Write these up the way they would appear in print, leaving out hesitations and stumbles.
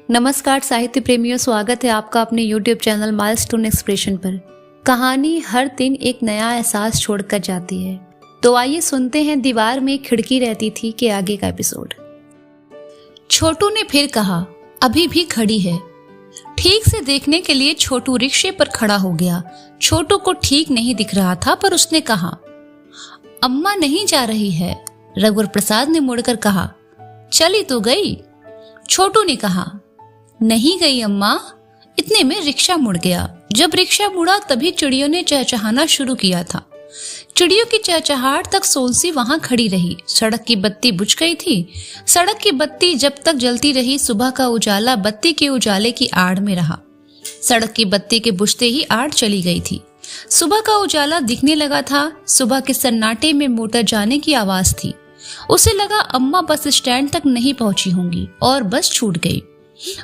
नमस्कार साहित्य प्रेमियों, स्वागत है आपका अपने YouTube चैनल माइलस्टोन एक्सप्रेशन पर। कहानी हर दिन एक नया एहसास छोड़कर जाती है। तो आइए सुनते हैं दीवार में एक खिड़की रहती थी के आगे का एपिसोड। छोटू ने फिर कहा, अभी भी खड़ी है। ठीक से देखने के लिए छोटू रिक्शे पर खड़ा हो गया। छोटू को ठीक नहीं दिख रहा था, पर उसने कहा, अम्मा नहीं जा रही है। रघुवर प्रसाद ने मुड़कर कहा, चली तो गई। छोटू ने कहा, नहीं गई अम्मा। इतने में रिक्शा मुड़ गया। जब रिक्शा मुड़ा तभी चिड़ियों ने चहचहाना शुरू किया था। चिड़ियों की चहचहाहट तक सोनसी वहां खड़ी रही। सड़क की बत्ती बुझ गई थी। सड़क की बत्ती जब तक जलती रही, सुबह का उजाला बत्ती के उजाले की आड़ में रहा। सड़क की बत्ती के बुझते ही आड़ चली गई थी। सुबह का उजाला दिखने लगा था। सुबह के सन्नाटे में मोटर जाने की आवाज थी। उसे लगा अम्मा बस स्टैंड तक नहीं पहुंची होंगी और बस छूट गई।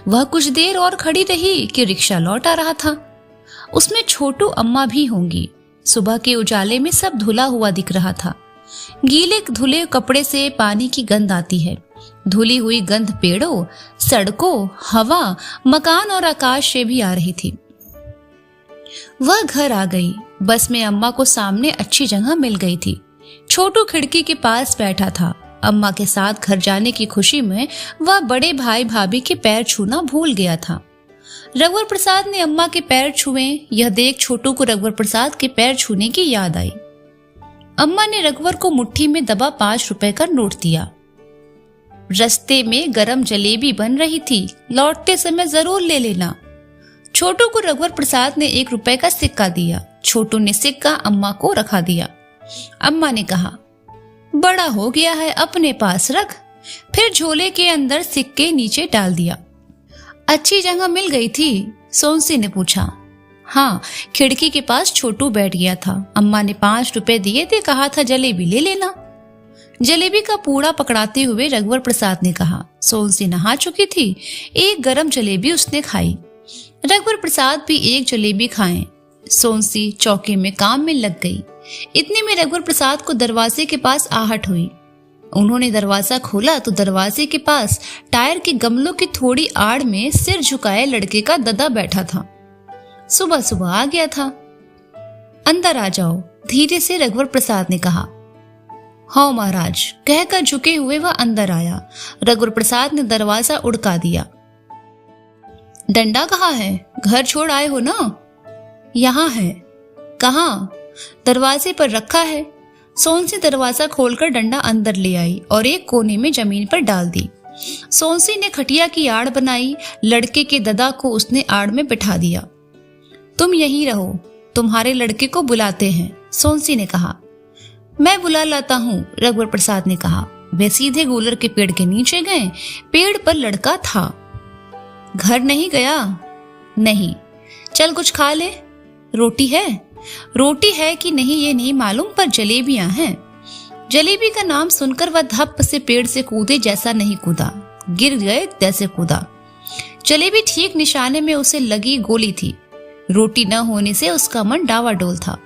वह कुछ देर और खड़ी रही कि रिक्शा लौट आ रहा था। उसमें छोटू अम्मा भी होंगी। सुबह के उजाले में सब धुला हुआ दिख रहा था। गीले धुले कपड़े से पानी की गंध आती है। धुली हुई गंध पेड़ों, सड़कों, हवा, मकान और आकाश से भी आ रही थी। वह घर आ गई। बस में अम्मा को सामने अच्छी जगह मिल गई थी। छोटू खिड़की के पास बैठा था। अम्मा के साथ घर जाने की खुशी में वह बड़े भाई भाभी के पैर छूना भूल गया था। रघुवर प्रसाद ने अम्मा के पैर छुए। यह देख छोटू को रघुवर प्रसाद के पैर छूने की याद आई। अम्मा ने रघुवर को मुट्ठी में दबा 5 रुपए का नोट दिया। रास्ते में गरम जलेबी बन रही थी, लौटते समय जरूर ले लेना। छोटू को रघुवर प्रसाद ने 1 रुपए का सिक्का दिया। छोटू ने सिक्का अम्मा को रखा दिया। अम्मा ने कहा, बड़ा हो गया है, अपने पास रख। फिर झोले के अंदर सिक्के नीचे डाल दिया। अच्छी जगह मिल गई थी? सोनसी ने पूछा। हाँ, खिड़की के पास छोटू बैठ गया था। अम्मा ने 5 रुपए दिए थे, कहा था जलेबी ले लेना। जलेबी का पूड़ा पकड़ाते हुए रघुवर प्रसाद ने कहा। सोनसी नहा चुकी थी। एक गरम जलेबी उसने खाई। रघुवर प्रसाद भी एक जलेबी खाए। सोनसी चौके में काम में लग गई। इतने में रघुवर प्रसाद को दरवाजे के पास आहट हुई। उन्होंने दरवाजा खोला तो दरवाजे के पास टायर के गमलों की थोड़ी आड़ में सिर झुकाए लड़के का ददा बैठा था। सुबह सुबह आ गया था। अंदर आ जाओ, धीरे से रघुवर प्रसाद ने कहा। हाँ महाराज, कहकर झुके हुए वह अंदर आया। रघुवर प्रसाद ने दरवाजा उड़का दिया। डंडा कहाँ है? घर छोड़ आए हो ना? यहाँ है। कहाँ? दरवाजे पर रखा है। सोनसी दरवाजा खोलकर डंडा अंदर ले आई और एक कोने में जमीन पर डाल दी। सोनसी ने खटिया की आड़ बनाई। लड़के के ददा को उसने आड़ में बिठा दिया। तुम यहीं रहो, तुम्हारे लड़के को बुलाते हैं, सोनसी ने कहा। मैं बुला लाता हूँ, रघुवर प्रसाद ने कहा। वे सीधे गूलर के पेड़ के नीचे गए। पेड़ पर लड़का था। घर नहीं गया? नहीं। चल कुछ खा ले। रोटी है? रोटी है कि नहीं ये नहीं मालूम, पर जलेबियां हैं। जलेबी का नाम सुनकर वह धप से पेड़ से कूदे जैसा नहीं कूदा, गिर गए जैसे कूदा। जलेबी ठीक निशाने में उसे लगी गोली थी। रोटी न होने से उसका मन डावाडोल था।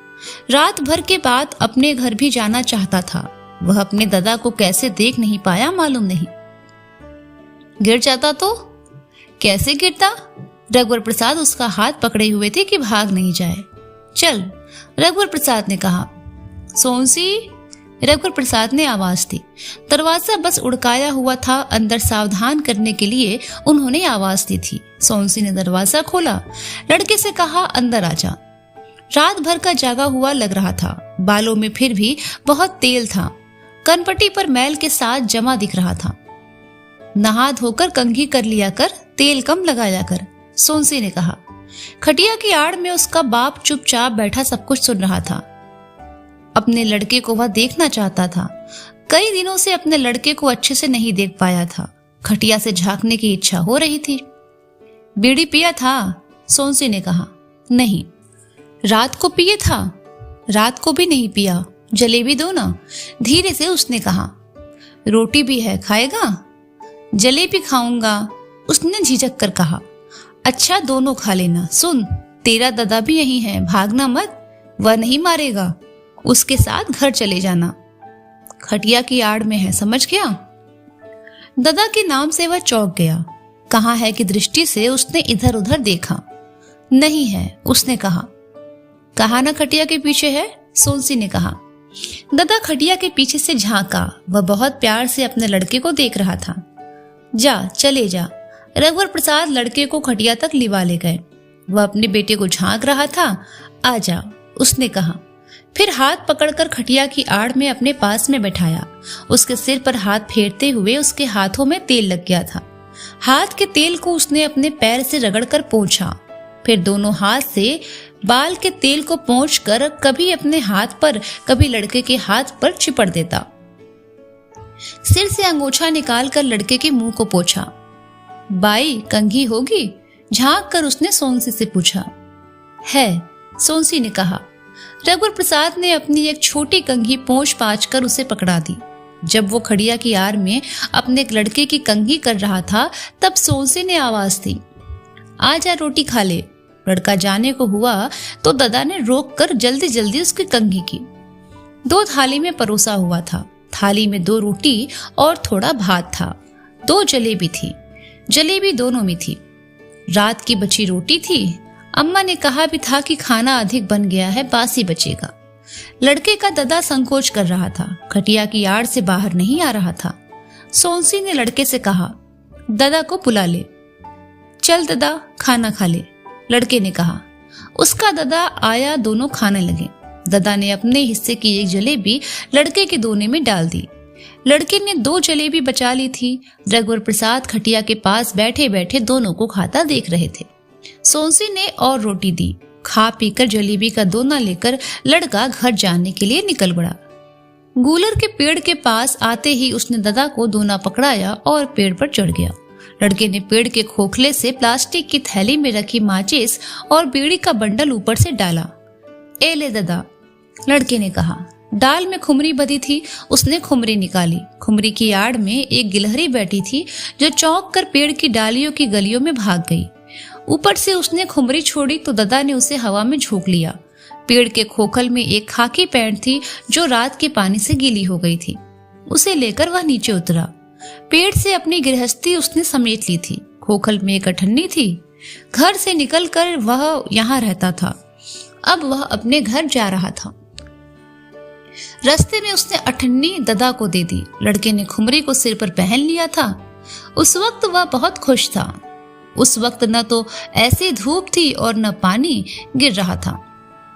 रात भर के बाद अपने घर भी जाना चाहता था। वह अपने दादा को कैसे देख नहीं पाया मालूम नहीं। गिर जाता तो? कैसे गिरता? रघुवर प्रसाद उसका हाथ पकड़े हुए थे कि भाग नहीं जाए। चल, रघुवर प्रसाद ने कहा। सोनसी, रघुवर प्रसाद ने आवाज दी। दरवाजा बस उड़काया हुआ था। अंदर सावधान करने के लिए उन्होंने आवाज दी थी। सोनसी ने दरवाजा खोला। लड़के से कहा, अंदर आ जा। रात भर का जागा हुआ लग रहा था। बालों में फिर भी बहुत तेल था। कनपट्टी पर मैल के साथ जमा दिख रहा था। नहा धोकर कंघी कर लिया कर, तेल कम लगाया कर, सोनसी ने कहा। खटिया की आड़ में उसका बाप चुपचाप बैठा सब कुछ सुन रहा था। अपने लड़के को वह देखना चाहता था। कई दिनों से अपने लड़के को अच्छे से नहीं देख पाया था। खटिया से झांकने की इच्छा हो रही थी। बीड़ी पिया था? सोनसी ने कहा। नहीं। रात को पिए था? रात को भी नहीं पिया। जलेबी दो ना, धीरे से उसने कहा। रोटी भी है, खाएगा? जलेबी खाऊंगा, उसने झिझक कर कहा। अच्छा, दोनों खा लेना। सुन, तेरा दादा भी यही है, भागना मत, वह नहीं मारेगा। उसके साथ घर चले जाना। खटिया की आड़ में है, समझ गया? दादा के नाम से वह चौंक गया। कहाँ है की दृष्टि से उसने इधर उधर देखा। नहीं है, उसने कहा। कहा ना खटिया के पीछे है, सोनसी ने कहा। दादा खटिया के पीछे से झांका। वह बहुत प्यार से अपने लड़के को देख रहा था। जा, चले जा। रघुवर प्रसाद लड़के को खटिया तक लिवा ले गए। वह अपने बेटे को झांक रहा था। आ जा, उसने कहा। फिर हाथ पकड़कर खटिया की आड़ में अपने पास में बैठाया। उसके सिर पर हाथ फेरते हुए उसके हाथों में तेल लग गया था। हाथ के तेल को उसने अपने पैर से रगड़कर पोंछा। फिर दोनों हाथ से बाल के तेल को पोंछकर कभी अपने हाथ पर कभी लड़के के हाथ पर चिपड़ देता। सिर से अंगूछा निकालकर लड़के के मुंह को पोंछा। बाई, कंघी होगी? झांक कर उसने सोनसी से पूछा। है, सोनसी ने कहा। रघुवर प्रसाद ने अपनी एक छोटी कंघी पोंछ पाछ कर उसे पकड़ा दी। जब वो खड़िया की आड़ में अपने लड़के की कंघी कर रहा था तब सोनसी ने आवाज दी, आजा रोटी खा ले। लड़का जाने को हुआ तो दादा ने रोक कर जल्दी जल्दी उसकी कंघी की। 2 थाली में परोसा हुआ था। थाली में 2 रोटी और थोड़ा भात था। 2 जलेबी थी। जलेबी दोनों में थी। रात की बची रोटी थी। अम्मा ने कहा भी था कि खाना अधिक बन गया है, बासी बचेगा। लड़के का दादा संकोच कर रहा था। खटिया की आड़ से बाहर नहीं आ रहा था। सोनसी ने लड़के से कहा, दादा को बुला ले। चल दादा, खाना खा ले, लड़के ने कहा। उसका दादा आया। दोनों खाने लगे। दादा ने अपने हिस्से की एक जलेबी लड़के के दोने में डाल दी। लड़के ने 2 जलेबी बचा ली थी। रघुवर प्रसाद खटिया के पास बैठे बैठे दोनों को खाता देख रहे थे। सोनसी ने और रोटी दी। खा पीकर जलेबी का दोना लेकर लड़का घर जाने के लिए निकल पड़ा। गूलर के पेड़ के पास आते ही उसने दादा को दोना पकड़ाया और पेड़ पर चढ़ गया। लड़के ने पेड़ के खोखले से प्लास्टिक की थैली में रखी माचिस और बीड़ी का बंडल ऊपर से डाला। ए ले दादा, लड़के ने कहा। डाल में खुमरी बधी थी। उसने खुमरी निकाली। खुमरी की आड़ में एक गिलहरी बैठी थी जो चौंक कर पेड़ की डालियों की गलियों में भाग गई। ऊपर से उसने खुमरी छोड़ी तो दादा ने उसे हवा में झोंक लिया। पेड़ के खोखल में एक खाकी पैंट थी जो रात के पानी से गीली हो गई थी। उसे लेकर वह नीचे उतरा। पेड़ से अपनी गृहस्थी उसने समेट ली थी। खोखल में एक अठन्नी थी। घर से निकलकर वह यहाँ रहता था। अब वह अपने घर जा रहा था। रास्ते में उसने अठन्नी दादा को दे दी। लड़के ने खुमरी को सिर पर पहन लिया था। उस वक्त वह बहुत खुश था। उस वक्त न तो ऐसी धूप थी और न पानी गिर रहा था।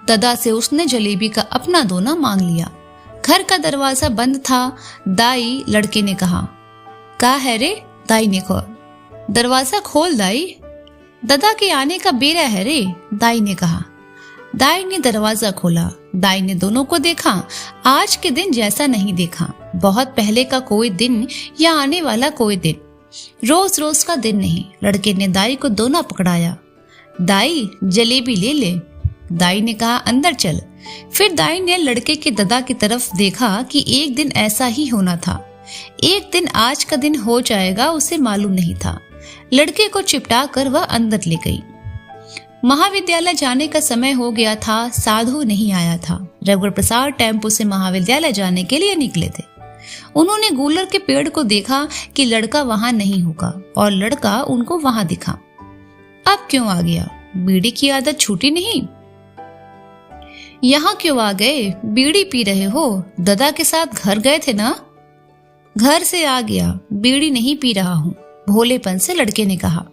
दादा से उसने जलेबी का अपना दोना मांग लिया। घर का दरवाजा बंद था। दाई, लड़के ने कहा। का है रे? दाई ने कहा। दरवाजा खोल दाई, दादा के आने का बेरा है रे, दाई ने कहा। दाई ने दरवाजा खोला। दाई ने दोनों को देखा। आज के दिन जैसा नहीं देखा। बहुत पहले का कोई दिन या आने वाला कोई दिन, रोज रोज का दिन नहीं। लड़के ने दाई को दोना पकड़ाया। दाई, जलेबी ले ले, दाई ने कहा। अंदर चल। फिर दाई ने लड़के के दादा की तरफ देखा कि एक दिन ऐसा ही होना था। एक दिन आज का दिन हो जाएगा, उसे मालूम नहीं था। लड़के को चिपटा कर वह अंदर ले गई। महाविद्यालय जाने का समय हो गया था। साधु नहीं आया था। रघुवर प्रसाद टेम्पो से महाविद्यालय जाने के लिए निकले थे। उन्होंने गूलर के पेड़ को देखा कि लड़का वहां नहीं होगा और लड़का उनको वहां दिखा। अब क्यों आ गया? बीड़ी की आदत छूटी नहीं? यहाँ क्यों आ गए? बीड़ी पी रहे हो? दादा के साथ घर गए थे ना? घर से आ गया, बीड़ी नहीं पी रहा हूँ, भोलेपन से लड़के ने कहा।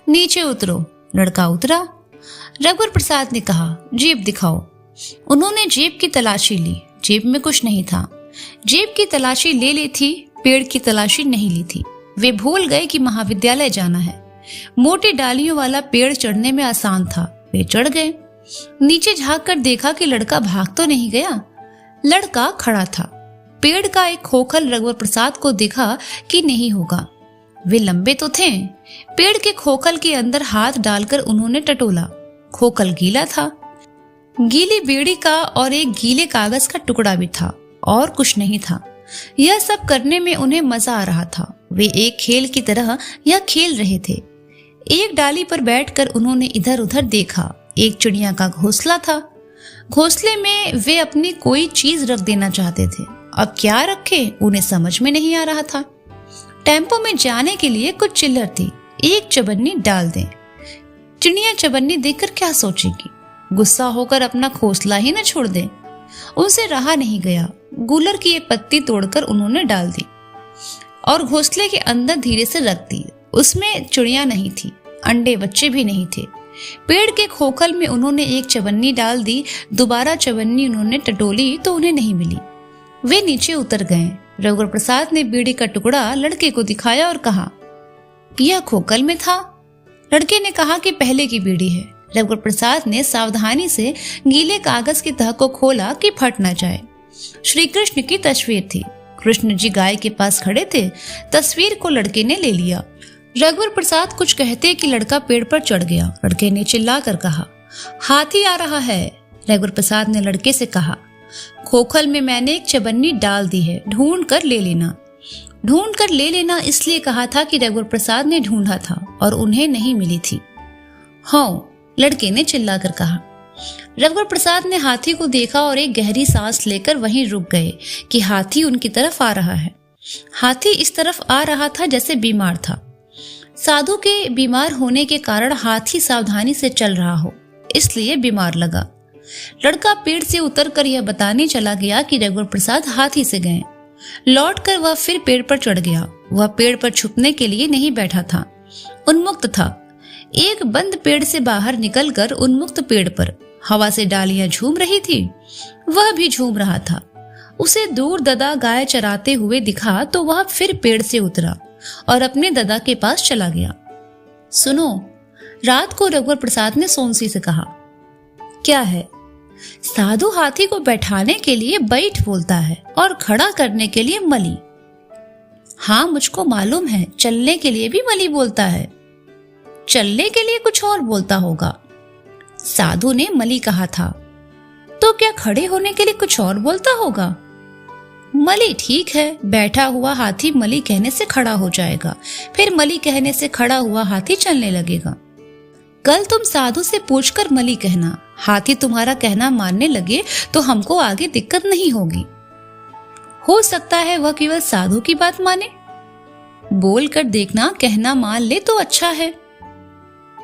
नीचे उतरो। लड़का उतरा। रघुवर प्रसाद ने कहा, जेब दिखाओ। उन्होंने जेब की तलाशी ली। जेब में कुछ नहीं था। जेब की तलाशी ले ली थी, पेड़ की तलाशी नहीं ली थी। वे भूल गए कि महाविद्यालय जाना है। मोटी डालियों वाला पेड़ चढ़ने में आसान था। वे चढ़ गए। नीचे झांक कर देखा कि लड़का भाग तो नहीं गया। लड़का खड़ा था। पेड़ का एक खोखल रघुवर प्रसाद को देखा कि नहीं होगा। वे लंबे तो थे। पेड़ के खोखल के अंदर हाथ डालकर उन्होंने टटोला। खोखल गीला था। गीली बीड़ी का और एक गीले कागज का टुकड़ा भी था और कुछ नहीं था। यह सब करने में उन्हें मजा आ रहा था। वे एक खेल की तरह यह खेल रहे थे। एक डाली पर बैठकर उन्होंने इधर उधर देखा। एक चिड़िया का घोंसला था। घोंसले में वे अपनी कोई चीज रख देना चाहते थे। अब क्या रखे उन्हें समझ में नहीं आ रहा था। टेम्पो में जाने के लिए कुछ चिल्लर थी। एक चवन्नी डाल दें। चिड़िया चवन्नी देखकर क्या सोचेगी, गुस्सा होकर अपना घोंसला ही न छोड़ दे। उनसे रहा नहीं गया, गूलर की एक पत्ती तोड़कर उन्होंने डाल दी और घोंसले के अंदर धीरे से रख दी। उसमें चिड़िया नहीं थी, अंडे बच्चे भी नहीं थे। पेड़ के खोखल में उन्होंने एक चवन्नी डाल दी। दोबारा चवन्नी उन्होंने टटोली तो उन्हें नहीं मिली। वे नीचे उतर गए। रघुवर प्रसाद ने बीड़ी का टुकड़ा लड़के को दिखाया और कहा, यह खोखल में था। लड़के ने कहा कि पहले की बीड़ी है। रघुवर प्रसाद ने सावधानी से गीले कागज की तह को खोला कि फट न जाए। श्री कृष्ण की तस्वीर थी। कृष्ण जी गाय के पास खड़े थे। तस्वीर को लड़के ने ले लिया। रघुवर प्रसाद कुछ कहते कि लड़का पेड़ पर चढ़ गया। लड़के ने चिल्लाकर कहा, हाथी आ रहा है। रघुवर प्रसाद ने लड़के से कहा, खोखल में मैंने एक चवन्नी डाल दी है, ढूंढ कर ले लेना। ढूंढ कर ले लेना इसलिए कहा था कि रघुवर प्रसाद ने ढूंढा था और उन्हें नहीं मिली थी। हाँ, लड़के ने चिल्लाकर कहा। रघुवर प्रसाद ने हाथी को देखा और एक गहरी सांस लेकर वहीं रुक गए कि हाथी उनकी तरफ आ रहा है। हाथी इस तरफ आ रहा था जैसे बीमार था। साधु के बीमार होने के कारण हाथी सावधानी से चल रहा हो, इसलिए बीमार लगा। लड़का पेड़ से उतरकर यह बताने चला गया कि रघुवर प्रसाद हाथी से गए। लौटकर वह फिर पेड़ पर चढ़ गया। वह पेड़ पर छुपने के लिए नहीं बैठा था, उन्मुक्त था। एक बंद पेड़ से बाहर निकलकर उन्मुक्त पेड़ पर हवा से डालियां झूम रही थी, वह भी झूम रहा था। उसे दूर ददा गाय चराते हुए दिखा तो वह फिर पेड़ से उतरा और अपने ददा के पास चला गया। सुनो, रात को रघुवर प्रसाद ने सोनसी से कहा। क्या है? साधु हाथी को बैठाने के लिए बैठ बोलता है और खड़ा करने के लिए मली। हाँ, मुझको मालूम है, चलने के लिए भी मली बोलता है। चलने के लिए कुछ और बोलता होगा। साधु ने मली कहा था, तो क्या खड़े होने के लिए कुछ और बोलता होगा? मली ठीक है, बैठा हुआ हाथी मली कहने से खड़ा हो जाएगा, फिर मली कहने से खड़ा हुआ हाथी चलने लगेगा। कल तुम साधु से पूछकर मली कहना, हाथी तुम्हारा कहना मानने लगे तो हमको आगे दिक्कत नहीं होगी। हो सकता है वह केवल साधु की बात माने। बोल कर देखना, कहना मान ले तो अच्छा है।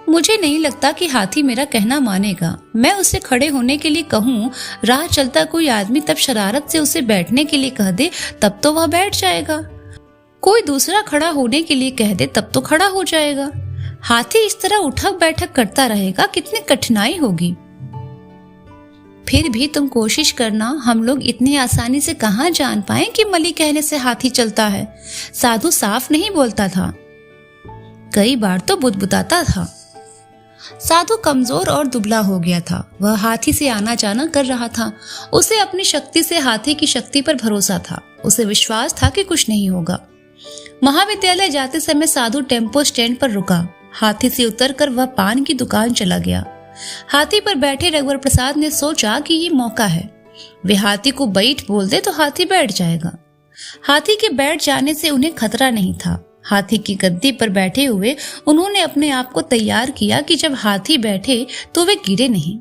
मुझे नहीं लगता कि हाथी मेरा कहना मानेगा। मैं उसे खड़े होने के लिए कहूँ, राह चलता कोई आदमी तब शरारत से उसे बैठने के लिए कह दे, तब तो वह बैठ जाएगा। कोई दूसरा खड़ा होने के लिए कह दे, तब तो खड़ा हो जाएगा। हाथी इस तरह उठक बैठक करता रहेगा, कितनी कठिनाई होगी। फिर भी तुम कोशिश करना, हम लोग इतनी आसानी से कहाँ जान पाए कि मली कहने से हाथी चलता है। साधु साफ नहीं बोलता था, कई बार तो बुदबुदाता था। साधु कमजोर और दुबला हो गया था। वह हाथी से आना जाना कर रहा था। उसे अपनी शक्ति से हाथी की शक्ति पर भरोसा था। उसे विश्वास था कि कुछ नहीं होगा। महाविद्यालय जाते समय साधु टेम्पो स्टैंड पर रुका। हाथी से उतरकर वह पान की दुकान चला गया। हाथी पर बैठे रघुवर प्रसाद ने सोचा कि ये मौका है। वे हाथी को बैठ बोल दे तो हाथी बैठ जाएगा। हाथी के बैठ जाने से उन्हें खतरा नहीं था। हाथी की गद्दी पर बैठे हुए उन्होंने अपने आप को तैयार किया कि जब हाथी बैठे तो वे गिरे नहीं।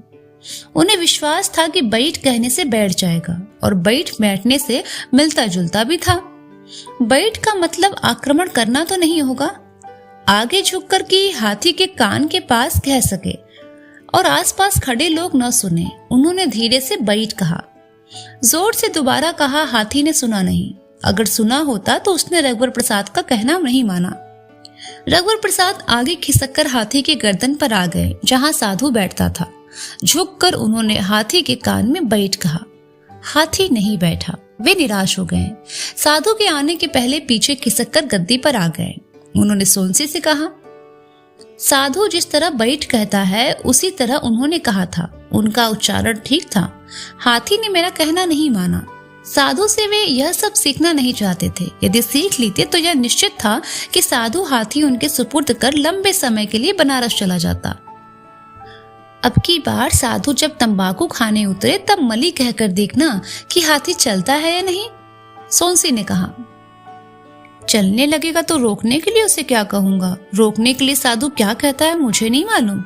उन्हें विश्वास था कि बैठ कहने से बैठ जाएगा और बैठ बैठने से मिलता जुलता भी था। बैठ का मतलब आक्रमण करना तो नहीं होगा। आगे झुककर कि हाथी के कान के पास कह सके और आसपास खड़े लोग न सुने। उन्होंने धीरे से बैठ कहा। जोर से दोबारा कहा, हाथी ने सुना नहीं। अगर सुना होता तो उसने रघुवर प्रसाद का कहना नहीं माना। रघुवर प्रसाद आगे खिसककर हाथी के गर्दन पर आ गए जहां साधु बैठता था। झुककर उन्होंने हाथी के कान में बैठ कहा। हाथी नहीं बैठा। वे निराश हो गए। साधु के आने के पहले पीछे खिसककर गद्दी पर आ गए। उन्होंने सोनसी से कहा, साधु जिस तरह बैठ कहता है उसी तरह उन्होंने कहा था। उनका उच्चारण ठीक था। हाथी ने मेरा कहना नहीं माना। साधु से वे यह सब सीखना नहीं चाहते थे। यदि सीख लेते तो यह निश्चित था कि साधु हाथी उनके सुपुर्द कर लंबे समय के लिए बनारस चला जाता। अब की बार साधु जब तंबाकू खाने उतरे तब मली कहकर देखना कि हाथी चलता है या नहीं। सोनसी ने कहा, चलने लगेगा तो रोकने के लिए उसे क्या कहूंगा। रोकने के लिए साधु क्या कहता है मुझे नहीं मालूम।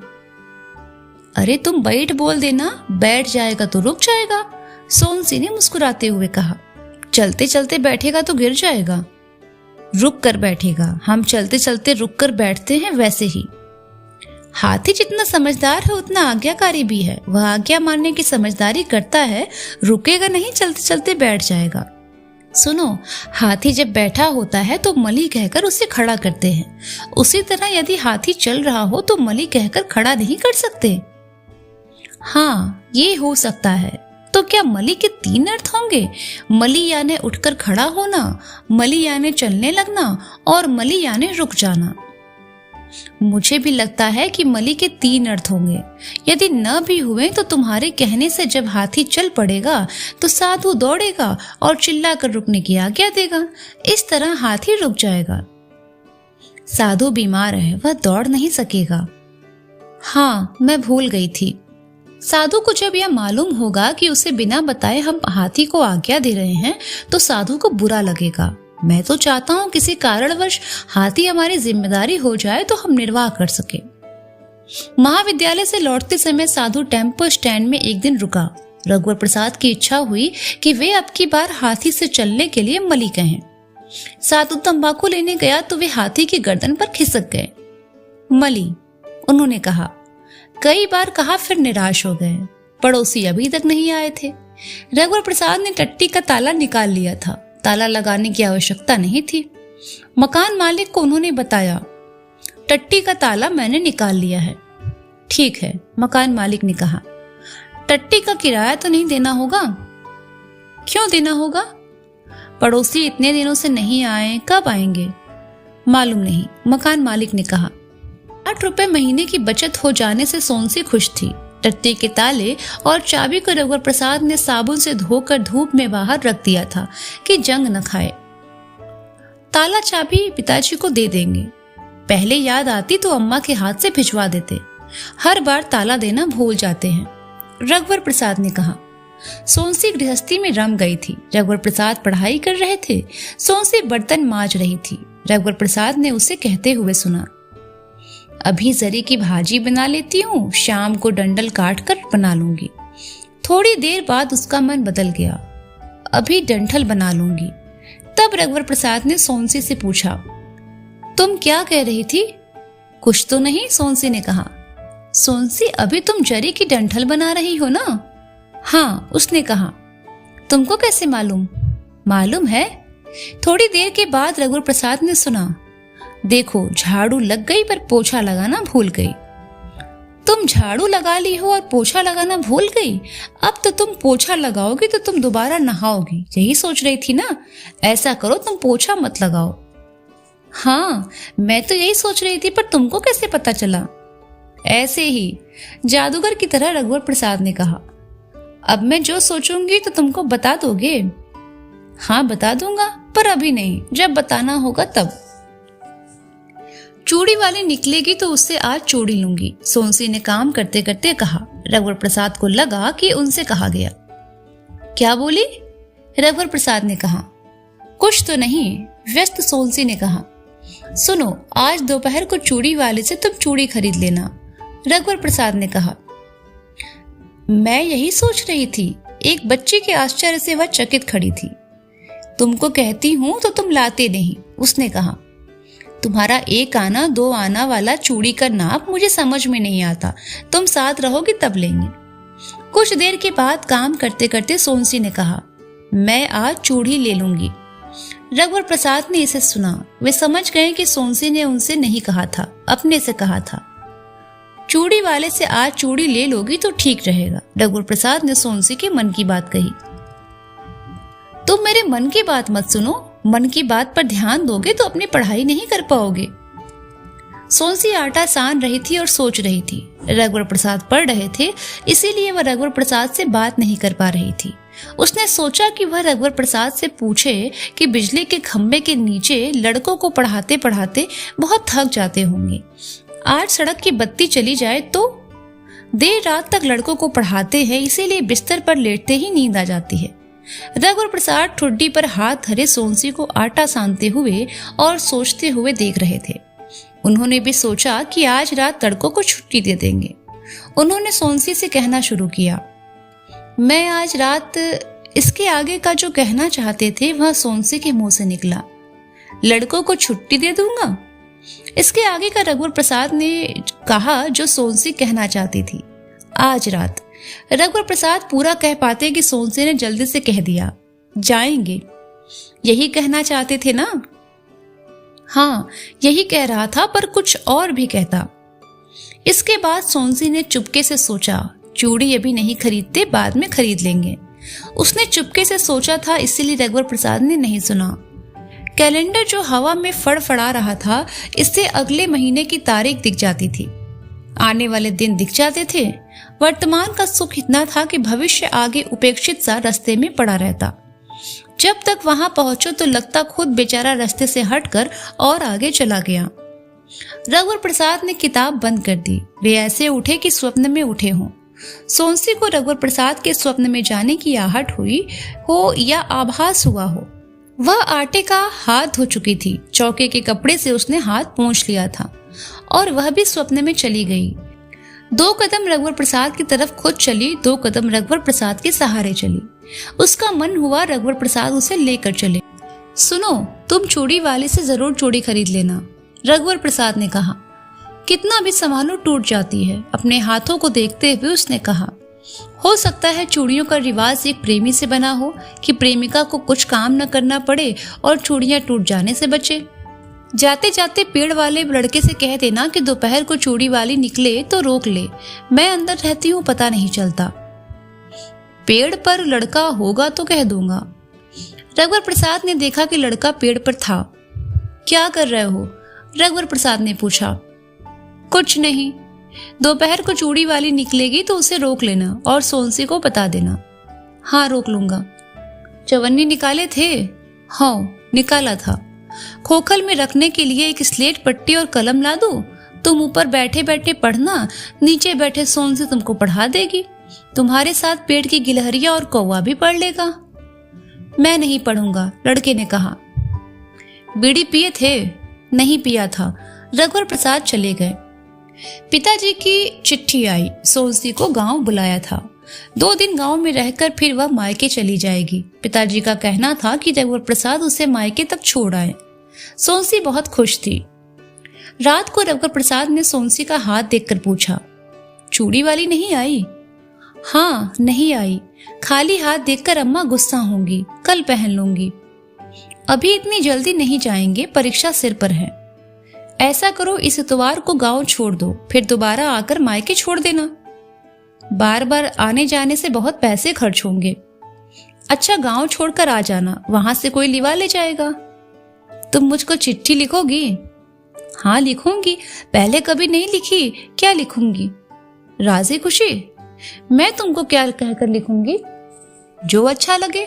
अरे तुम बैठ बोल देना, बैठ जाएगा तो रुक जाएगा। सोनसी ने मुस्कुराते हुए कहा, चलते चलते बैठेगा तो गिर जाएगा। रुक कर बैठेगा। हम चलते चलते रुक कर बैठते हैं वैसे ही। हाथी जितना समझदार है उतना आज्ञाकारी भी है। वह आज्ञा मानने की समझदारी करता है, रुकेगा नहीं, चलते चलते बैठ जाएगा। सुनो, हाथी जब बैठा होता है तो मली कहकर उसे खड़ा करते हैं। उसी तरह यदि हाथी चल रहा हो तो मली कहकर खड़ा नहीं कर सकते। हाँ, ये हो सकता है। तो क्या मली के 3 अर्थ होंगे? मली यानी उठकर खड़ा होना, मली यानी चलने लगना और मली यानी रुक जाना। मुझे भी लगता है कि मली के 3 अर्थ होंगे। यदि न भी हुए तो तुम्हारे कहने से जब हाथी चल पड़ेगा तो साधु दौड़ेगा और चिल्लाकर रुकने की आज्ञा देगा। इस तरह हाथी रुक जाएगा। साधु बीमार है, वह दौड़ नहीं सकेगा। हाँ, मैं भूल गई थी। साधु को जब यह मालूम होगा कि उसे बिना बताए हम हाथी को आज्ञा दे रहे हैं तो साधु को बुरा लगेगा। मैं तो चाहता हूँ किसी कारणवश हाथी हमारी जिम्मेदारी हो जाए तो हम निर्वाह कर सके। महाविद्यालय से लौटते समय साधु टेम्पो स्टैंड में एक दिन रुका। रघुवर प्रसाद की इच्छा हुई कि वे अब की बार हाथी से चलने के लिए मली कहें। साधु तंबाकू लेने गया तो वे हाथी की गर्दन पर खिसक गए। मली, उन्होंने कहा। कई बार कहा, फिर निराश हो गए। पड़ोसी अभी तक नहीं आए थे। रघुवर प्रसाद ने टट्टी का ताला निकाल लिया था। ताला लगाने की आवश्यकता नहीं थी। मकान मालिक को उन्होंने बताया, टट्टी का ताला मैंने निकाल लिया है। ठीक है, मकान मालिक ने कहा। टट्टी का किराया तो नहीं देना होगा? क्यों देना होगा? पड़ोसी इतने दिनों से नहीं आए, कब आएंगे? मालूम नहीं, मकान मालिक ने कहा। 8 रुपए महीने की बचत हो जाने से सोनसी खुश थी। टट्टी के ताले और चाबी को रघुवर प्रसाद ने साबुन से धोकर धूप में बाहर रख दिया था कि जंग न खाए। ताला चाबी पिताजी को दे देंगे। पहले याद आती तो अम्मा के हाथ से भिजवा देते। हर बार ताला देना भूल जाते हैं, रघुवर प्रसाद ने कहा। सोनसी गृहस्थी में रम गई थी। रघुवर प्रसाद पढ़ाई कर रहे थे। सोनसी बर्तन मांज रही थी। रघुवर प्रसाद ने उसे कहते हुए सुना, अभी जरी की भाजी बना लेती हूँ, शाम को डंडल काट कर बना लूंगी। थोड़ी देर बाद उसका मन बदल गया, अभी डंठल बना लूंगी। तब रघुवर प्रसाद ने सोनसी से पूछा, तुम क्या कह रही थी? कुछ तो नहीं, सोनसी ने कहा। सोनसी, अभी तुम जरी की डंठल बना रही हो ना? हाँ, उसने कहा। तुमको कैसे मालूम? मालूम है। थोड़ी देर के बाद रघुवर प्रसाद ने सुना, देखो झाड़ू लग गई पर पोछा लगाना भूल गई। तुम झाड़ू लगा ली हो और पोछा लगाना भूल गई। अब तो तुम पोछा लगाओगी तो तुम दोबारा नहाओगी, यही सोच रही थी ना? ऐसा करो, तुम पोछा मत लगाओ। हाँ, मैं तो यही सोच रही थी, पर तुमको कैसे पता चला? ऐसे ही, जादूगर की तरह, रघुवर प्रसाद ने कहा। अब मैं जो सोचूंगी तो तुमको बता दोगे? हाँ, बता दूंगा, पर अभी नहीं, जब बताना होगा तब। चूड़ी वाली निकलेगी तो उससे आज चूड़ी लूंगी, सोनसी ने काम करते करते कहा। रघुवर प्रसाद को लगा कि उनसे कहा गया। क्या बोली? रघुवर प्रसाद ने कहा। कुछ तो नहीं, व्यस्त सोनसी ने कहा। सुनो, आज दोपहर को चूड़ी वाले से तुम चूड़ी खरीद लेना, रघुवर प्रसाद ने कहा। मैं यही सोच रही थी। एक बच्ची के आश्चर्य से वह चकित खड़ी थी। तुमको कहती हूं तो तुम लाते नहीं, उसने कहा। तुम्हारा 1 आना 2 आना वाला चूड़ी का नाप मुझे समझ में नहीं आता। तुम साथ रहोगे तब लेंगे। कुछ देर के बाद काम करते करते सोनसी ने कहा, मैं आज चूड़ी ले लूंगी। रघुवर प्रसाद ने इसे सुना। वे समझ गए कि सोनसी ने उनसे नहीं कहा था, अपने से कहा था। चूड़ी वाले से आज चूड़ी ले लोगी तो ठीक रहेगा, रघुवर प्रसाद ने सोनसी के मन की बात कही। तुम मेरे मन की बात मत सुनो। मन की बात पर ध्यान दोगे तो अपनी पढ़ाई नहीं कर पाओगे। सोनसी आटा सान रही थी और सोच रही थी। रघुवर प्रसाद पढ़ रहे थे, इसीलिए वह रघुवर प्रसाद से बात नहीं कर पा रही थी। उसने सोचा कि वह रघुवर प्रसाद से पूछे कि बिजली के खंभे के नीचे लड़कों को पढ़ाते पढ़ाते बहुत थक जाते होंगे। आज सड़क की बत्ती चली जाए तो देर रात तक लड़कों को पढ़ाते हैं, इसीलिए बिस्तर पर लेटते ही नींद आ जाती है। रघुवर प्रसाद ठुड्डी पर हाथ धरे सोनसी को आटा सानते हुए और सोचते हुए देख रहे थे। उन्होंने भी सोचा कि आज रात लड़कों को छुट्टी दे देंगे। उन्होंने सोनसी से कहना शुरू किया, मैं आज रात। इसके आगे का जो कहना चाहते थे वह सोनसी के मुंह से निकला। लड़कों को छुट्टी दे दूंगा। इसके आगे का रघुवर प्रसाद ने कहा जो सोनसी कहना चाहती थी। आज रात रघुवर प्रसाद पूरा कह पाते कि सोनसी ने जल्दी से कह दिया, जाएंगे। यही कहना चाहते थे ना? हाँ, यही कह रहा था, पर कुछ और भी कहता। इसके बाद सोनसी ने चुपके से सोचा, चूड़ी अभी नहीं खरीदते, बाद में खरीद लेंगे। उसने चुपके से सोचा था, इसीलिए रघुवर प्रसाद ने नहीं सुना। कैलेंडर जो हवा में फड़फड़ा रहा था, इससे अगले महीने की तारीख दिख जाती थी, आने वाले दिन दिख जाते थे। वर्तमान का सुख इतना था कि भविष्य आगे उपेक्षित सा रास्ते में पड़ा रहता। जब तक वहां पहुंचो तो लगता खुद बेचारा रास्ते से हटकर और आगे चला गया। रघुवर प्रसाद ने किताब बंद कर दी। वे ऐसे उठे कि स्वप्न में उठे हों। सोनसी को रघुवर प्रसाद के स्वप्न में जाने की आहट हुई हो या आभास हुआ हो। वह आटे का हाथ धो चुकी थी। चौके के कपड़े से उसने हाथ पोंछ लिया था और वह भी स्वप्न में चली गई। 2 कदम रघुवर प्रसाद की तरफ खुद चली, 2 कदम रघुवर प्रसाद के सहारे चली। उसका मन हुआ रघुवर प्रसाद उसे लेकर चले। सुनो, तुम चूड़ी वाले से जरूर चूड़ी खरीद लेना, रघुवर प्रसाद ने कहा। कितना भी संभालो टूट जाती है। अपने हाथों को देखते हुए उसने कहा, हो सकता है चूड़ियों का रिवाज एक प्रेमी से बना हो कि प्रेमिका को कुछ काम न करना पड़े और चूड़ियां टूट जाने से बचे। जाते जाते पेड़ वाले लड़के से कह देना कि दोपहर को चूड़ी वाली निकले तो रोक ले, मैं अंदर रहती हूँ, पता नहीं चलता। पेड़ पर लड़का होगा तो कह दूंगा। रघुवर प्रसाद ने देखा कि लड़का पेड़ पर था। क्या कर रहे हो? रघुवर प्रसाद ने पूछा। कुछ नहीं, दोपहर को चूड़ी वाली निकलेगी तो उसे रोक लेना और सोनसी को बता देना। हाँ, रोक लूंगा। चवन्नी निकाले थे? हाँ, निकाला था। खोखल में रखने के लिए एक स्लेट, पट्टी और कलम ला दूं? तुम ऊपर बैठे बैठे पढ़ना, नीचे बैठे सोनसी तुमको पढ़ा देगी। तुम्हारे साथ पेड़ की गिलहरिया और कौवा भी पढ़ लेगा। मैं नहीं पढ़ूंगा, लड़के ने कहा। बीड़ी पिए थे? नहीं पिया था। रघुवर प्रसाद चले गए। पिताजी की चिट्ठी आई। सोनसी को गांव बुलाया था। 2 दिन गांव में रहकर फिर वह मायके चली जाएगी। पिताजी का कहना था कि रघुवर प्रसाद उसे मायके तक छोड़ आए। सोनसी बहुत खुश थी। रात को रघुवर प्रसाद ने सोनसी का हाथ देखकर पूछा, चूड़ी वाली नहीं आई? हाँ, नहीं आई। खाली हाथ देखकर अम्मा गुस्सा होंगी, कल पहन लूंगी। अभी इतनी जल्दी नहीं जाएंगे, परीक्षा सिर पर है। ऐसा करो, इस इतवार को गांव छोड़ दो, फिर दोबारा आकर मायके छोड़ देना। बार बार आने जाने से बहुत पैसे खर्च होंगे। अच्छा, गांव छोड़कर आ जाना, वहां से कोई लिवा ले जाएगा। तुम मुझको चिट्ठी लिखोगी? हाँ, लिखूंगी। पहले कभी नहीं लिखी, क्या लिखूंगी? राजी खुशी। मैं तुमको क्या कहकर लिखूंगी? जो अच्छा लगे।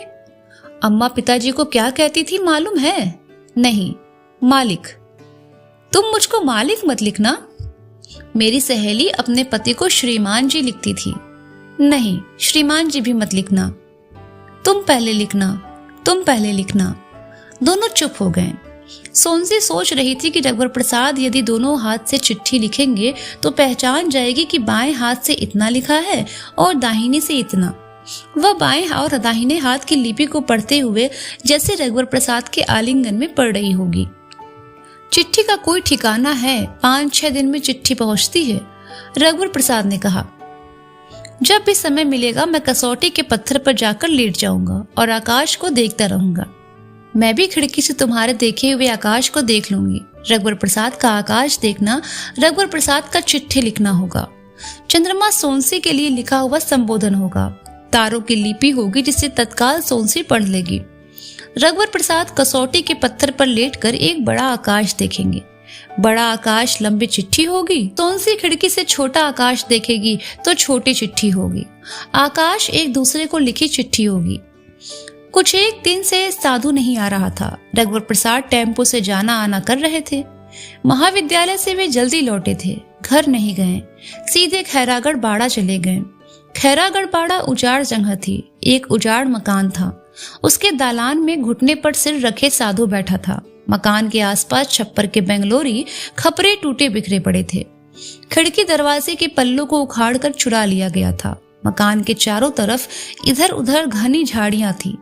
अम्मा पिताजी को क्या कहती थी मालूम है? नहीं, मालिक। तुम मुझको मालिक मत लिखना। मेरी सहेली अपने पति को श्रीमान जी लिखती थी। नहीं, श्रीमान जी भी मत लिखना। तुम पहले लिखना, तुम पहले लिखना। दोनों चुप हो गए। सोनसी सोच रही थी कि रघुवर प्रसाद यदि दोनों हाथ से चिट्ठी लिखेंगे तो पहचान जाएगी कि बाएं हाथ से इतना लिखा है और दाहिने से इतना। वह बाएं और दाहिने हाथ की लिपि को पढ़ते हुए जैसे रघुवर प्रसाद के आलिंगन में पढ़ रही होगी। चिट्ठी का कोई ठिकाना है? 5-6 दिन में चिट्ठी पहुंचती है, रघुवर प्रसाद ने कहा। जब भी समय मिलेगा मैं कसौटी के पत्थर पर जाकर लेट जाऊंगा और आकाश को देखता रहूंगा। मैं भी खिड़की से तुम्हारे देखे हुए आकाश को देख लूंगी। रघुवर प्रसाद का आकाश देखना रघुवर प्रसाद का चिट्ठी लिखना होगा। चंद्रमा सोनसी के लिए लिखा हुआ संबोधन होगा। तारों की लिपि होगी जिसे तत्काल सोनसी पढ़ लेगी। रघुवर प्रसाद कसौटी के पत्थर पर लेटकर एक बड़ा आकाश देखेंगे। बड़ा आकाश लंबी चिट्ठी होगी। सोनसी खिड़की से छोटा आकाश देखेगी तो छोटी चिट्ठी होगी। आकाश एक दूसरे को लिखी चिट्ठी होगी। कुछ एक दिन से साधु नहीं आ रहा था। रघुवर प्रसाद टेम्पो से जाना आना कर रहे थे। महाविद्यालय से वे जल्दी लौटे थे। घर नहीं गए, सीधे खैरागढ़ बाड़ा चले गए। खैरागढ़ बाड़ा उजाड़ जगह थी। एक उजाड़ मकान था। उसके दालान में घुटने पर सिर रखे साधु बैठा था। मकान के आसपास छप्पर के बेंगलोरी खपरे टूटे बिखरे पड़े थे। खिड़की दरवाजे के पल्लों को उखाड़कर चुरा लिया गया था। मकान के चारों तरफ इधर उधर घनी झाड़ियां थी।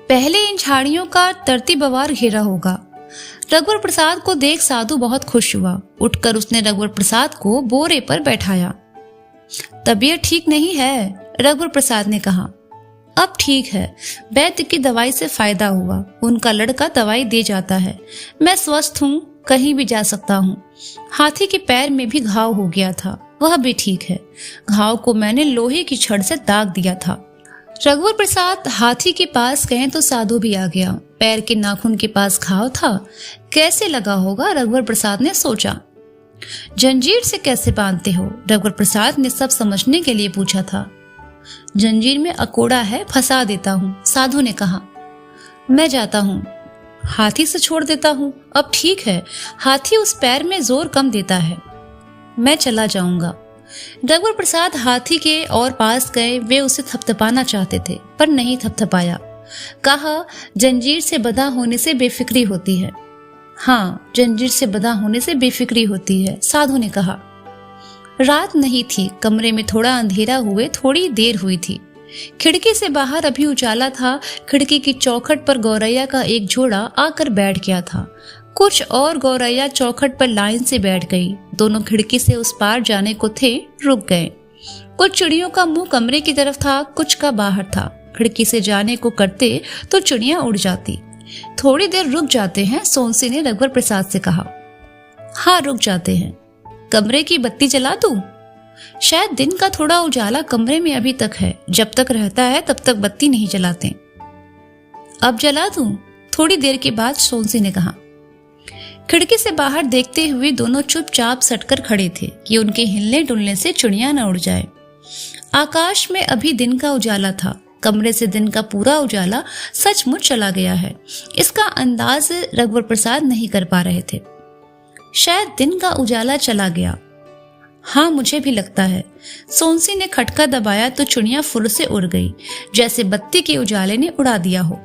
पहले इन झाड़ियों का तरतीबवार घेरा होगा। रघुवर प्रसाद को देख साधु बहुत खुश हुआ। उठकर उसने रघुवर प्रसाद को बोरे पर बैठाया। तबीयत ठीक नहीं है, रघुवर प्रसाद ने कहा। अब ठीक है, वैद्य की दवाई से फायदा हुआ। उनका लड़का दवाई दे जाता है। मैं स्वस्थ हूँ, कहीं भी जा सकता हूँ। हाथी के पैर में भी घाव हो गया था, वह भी ठीक है। घाव को मैंने लोहे की छड़ से दाग दिया था। रघुवर प्रसाद हाथी के पास गए तो साधु भी आ गया। पैर के नाखून के पास घाव था। कैसे लगा होगा, रघुवर प्रसाद ने सोचा। जंजीर से कैसे बांधते हो, रघुवर प्रसाद ने सब समझने के लिए पूछा था। जंजीर में अकोड़ा है, फंसा देता हूँ, साधु ने कहा। मैं जाता हूँ, हाथी से छोड़ देता हूँ। अब ठीक है, हाथी उस पैर में जोर कम देता है। मैं चला जाऊंगा। रघुवर प्रसाद हाथी के और पास गए। वे उसे थपथपाना चाहते थे पर नहीं थपथपाया। कहा, जंजीर से बंधा होने से बेफिक्री होती है। हाँ, जंजीर से बंधा होने से बेफिक्री होती है, साधु ने कहा। रात नहीं थी, कमरे में थोड़ा अंधेरा हुए थोड़ी देर हुई थी। खिड़की से बाहर अभी उजाला था। खिड़की की चौखट पर गौरैया का एक जोड़ा आकर बैठ गया था। कुछ और गौरैया चौखट पर लाइन से बैठ गई। दोनों खिड़की से उस पार जाने को थे, रुक गए। कुछ चिड़ियों का मुंह कमरे की तरफ था, कुछ का बाहर था। खिड़की से जाने को करते तो चिड़ियां उड़ जाती। थोड़ी देर रुक जाते हैं, सोनसी ने रघुवर प्रसाद से कहा। हाँ, रुक जाते हैं। कमरे की बत्ती जला दूं? शायद दिन का थोड़ा उजाला कमरे में अभी तक है। जब तक रहता है तब तक बत्ती नहीं जलाते। अब जला दूं? थोड़ी देर के बाद सोनसी ने कहा। खिड़की से बाहर देखते हुए दोनों चुपचाप सटकर खड़े थे कि उनके हिलने डुलने से चिड़िया न उड़ जाए। आकाश में अभी दिन का उजाला था। कमरे से दिन का पूरा उजाला सचमुच चला गया है, इसका अंदाज रघुवर प्रसाद नहीं कर पा रहे थे। शायद दिन का उजाला चला गया। हाँ, मुझे भी लगता है। सोनसी ने खटका दबाया तो चिड़िया फुर से उड़ गई, जैसे बत्ती के उजाले ने उड़ा दिया हो।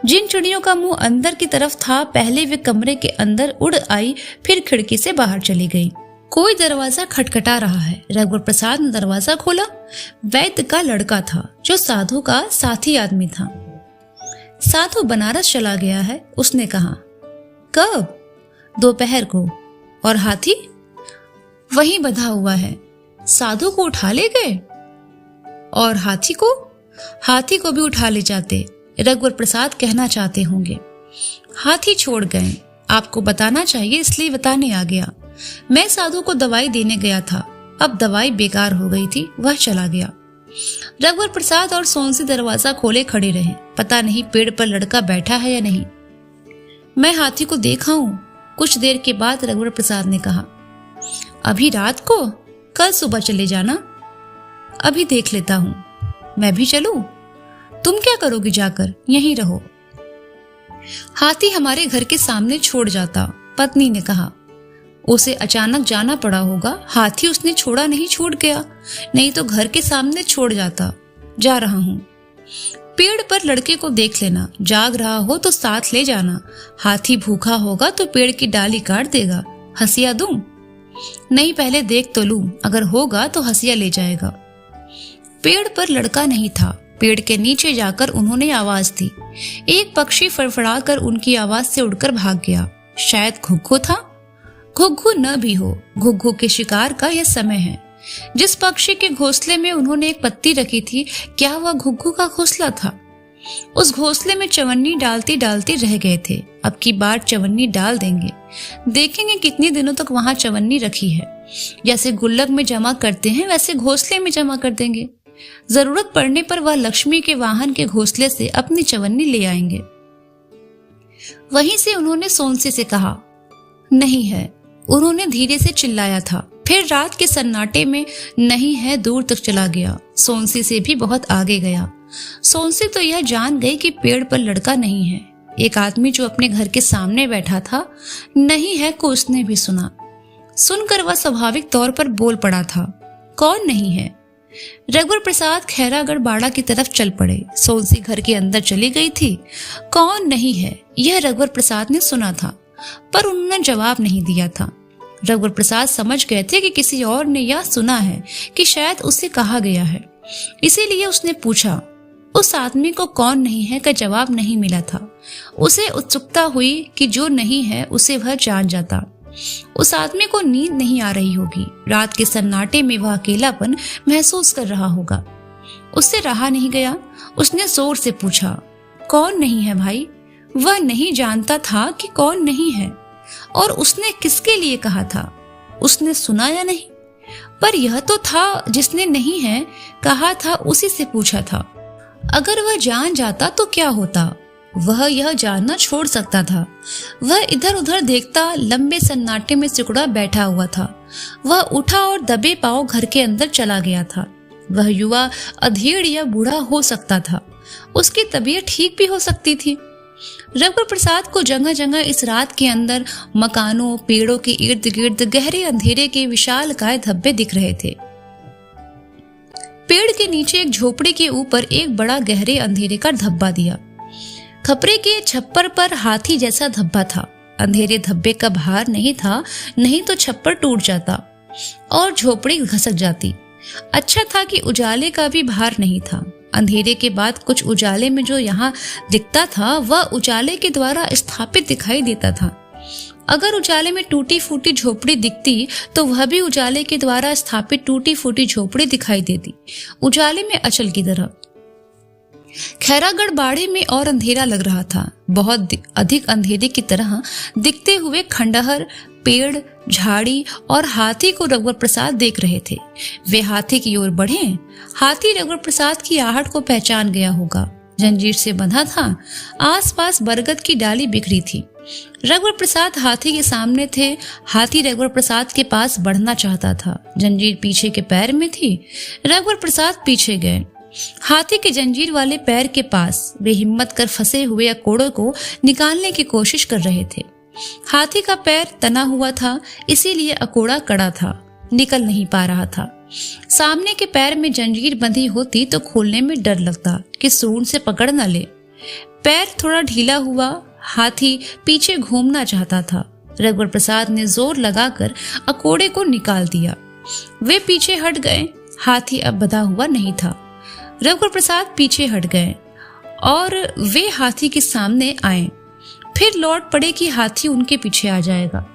जिन चिड़ियों का मुंह अंदर की तरफ था, पहले वे कमरे के अंदर उड़ आई, फिर खिड़की से बाहर चली गई। कोई दरवाजा खटखटा रहा है। रघुवर प्रसाद ने दरवाजा खोला। वैद्य का लड़का था, जो साधु का साथी आदमी था। साधु बनारस चला गया है, उसने कहा। कब? दोपहर को। और हाथी? वहीं बंधा हुआ है। साधु को उठा ले गए? और हाथी को? हाथी को भी उठा ले जाते, रघुवर प्रसाद कहना चाहते होंगे। हाथी छोड़ गए। आपको बताना चाहिए, इसलिए बताने आ गया। मैं साधु को दवाई देने गया था। अब दवाई बेकार हो गई थी, वह चला गया। रघुवर प्रसाद और सोनसी दरवाजा खोले खड़े रहे। पता नहीं पेड़ पर लड़का बैठा है या नहीं। मैं हाथी को देखा हूं, कुछ देर के बाद रघुवर प्रसाद ने कहा। अभी रात को? कल सुबह चले जाना। अभी देख लेता हूं। मैं भी चलूं? तुम क्या करोगी जाकर? यहीं रहो। हाथी हमारे घर के सामने छोड़ जाता, पत्नी ने कहा। उसे अचानक जाना पड़ा होगा। हाथी उसने छोड़ा नहीं, छूट गया। नहीं तो घर के सामने छोड़ जाता। जा रहा हूं। पेड़ पर लड़के को देख लेना, जाग रहा हो तो साथ ले जाना। हाथी भूखा होगा तो पेड़ की डाली काट देगा। हंसिया दूं? नहीं, पहले देख तो लूं, अगर होगा तो हंसिया ले जाएगा। पेड़ पर लड़का नहीं था। पेड़ के नीचे जाकर उन्होंने आवाज दी। एक पक्षी फड़फड़ाकर उनकी आवाज से उड़कर भाग गया। शायद घुग्घू था। घुग्घू न भी हो, घुग्घू के शिकार का यह समय है। जिस पक्षी के घोंसले में उन्होंने एक पत्ती रखी थी, क्या वह घुग्घू का घोंसला था? उस घोंसले में चवन्नी डालते डालते रह गए थे। अब की बार चवन्नी डाल देंगे। देखेंगे कितने दिनों तक वहां चवन्नी रखी है। जैसे गुल्लक में जमा करते हैं, वैसे घोंसले में जमा कर देंगे। जरूरत पड़ने पर वह लक्ष्मी के वाहन के घोंसले से अपनी चवन्नी ले आएंगे। वहीं से उन्होंने सोनसी से कहा। नहीं है, उन्होंने धीरे से चिल्लाया था। फिर रात के सन्नाटे में नहीं है दूर तक चला गया। सोनसी से भी बहुत आगे गया। सोनसी तो यह जान गई कि पेड़ पर लड़का नहीं है। एक आदमी जो अपने घर के सामने बैठा था, नहीं है को उसने भी सुना। सुनकर वह स्वाभाविक तौर पर बोल पड़ा था। कौन नहीं है? रघुवर प्रसाद खैरागढ़ बाड़ा की तरफ चल पड़े। सोनसी घर के अंदर चली गई थी। कौन नहीं है, यह रघुवर प्रसाद ने सुना था, पर उन्होंने जवाब नहीं दिया था। रघुवर प्रसाद समझ गए थे कि किसी और ने यह सुना है कि शायद उसे कहा गया है। इसीलिए उसने पूछा, उस आदमी को कौन नहीं है का जवाब नहीं मिला था। उसे उत्सुकता हुई कि जो नहीं है उसे वह जान जाता। उस आदमी को नींद नहीं आ रही होगी। रात के सन्नाटे में वह अकेलापन महसूस कर रहा होगा। उससे रहा नहीं गया। उसने जोर से पूछा, कौन नहीं है भाई? वह नहीं जानता था कि कौन नहीं है और उसने किसके लिए कहा था। उसने सुना या नहीं? पर यह तो था जिसने नहीं है कहा था उसी से पूछा था। अगर वह जान जाता तो क्या होता? वह यह जानना छोड़ सकता था। वह इधर उधर देखता लंबे सन्नाटे में सिकुड़ा बैठा हुआ था। वह उठा और दबे पांव घर के अंदर चला गया था। वह युवा अधेड़ या बूढ़ा हो सकता था। उसकी तबीयत ठीक भी हो सकती थी। रघुवर प्रसाद को जगह जगह इस रात के अंदर मकानों पेड़ों के इर्द गिर्द गहरे अंधेरे के विशालकाय धब्बे दिख रहे थे। पेड़ के नीचे एक झोपड़ी के ऊपर एक बड़ा गहरे अंधेरे का धब्बा दिया। खपरे के छप्पर पर हाथी जैसा धब्बा था। अंधेरे धब्बे का भार नहीं था, नहीं तो छप्पर टूट जाता और झोपड़ी घसक जाती। अच्छा था कि उजाले का भी भार नहीं था। अंधेरे के बाद कुछ उजाले में जो यहाँ दिखता था वह उजाले के द्वारा स्थापित दिखाई देता था। अगर उजाले में टूटी फूटी झोपड़ी दिखती तो वह भी उजाले के द्वारा स्थापित टूटी फूटी झोपड़ी दिखाई देती, उजाले में अचल की तरह। खैरागढ़ बाड़े में और अंधेरा लग रहा था। बहुत अधिक अंधेरे की तरह दिखते हुए खंडहर, पेड़, झाड़ी और हाथी को रघुवर प्रसाद देख रहे थे। वे हाथी की ओर बढ़े। हाथी रघुवर प्रसाद की आहट को पहचान गया होगा। जंजीर से बंधा था। आसपास बरगद की डाली बिखरी थी। रघुवर प्रसाद हाथी के सामने थे। हाथी रघुवर प्रसाद के पास बढ़ना चाहता था। जंजीर पीछे के पैर में थी। रघुवर प्रसाद पीछे गए। हाथी के जंजीर वाले पैर के पास वे हिम्मत कर फंसे हुए अकोड़ों को निकालने की कोशिश कर रहे थे। हाथी का पैर तना हुआ था, इसीलिए अकोड़ा कड़ा था, निकल नहीं पा रहा था। सामने के पैर में जंजीर बंधी होती तो खोलने में डर लगता कि सूंड से पकड़ न ले। पैर थोड़ा ढीला हुआ। हाथी पीछे घूमना चाहता था। रघुवर प्रसाद ने जोर लगाकर अकोड़े को निकाल दिया। वे पीछे हट गए। हाथी अब बंधा हुआ नहीं था। रघुवर प्रसाद पीछे हट गए और वे हाथी के सामने आए। फिर लौट पड़े कि हाथी उनके पीछे आ जाएगा।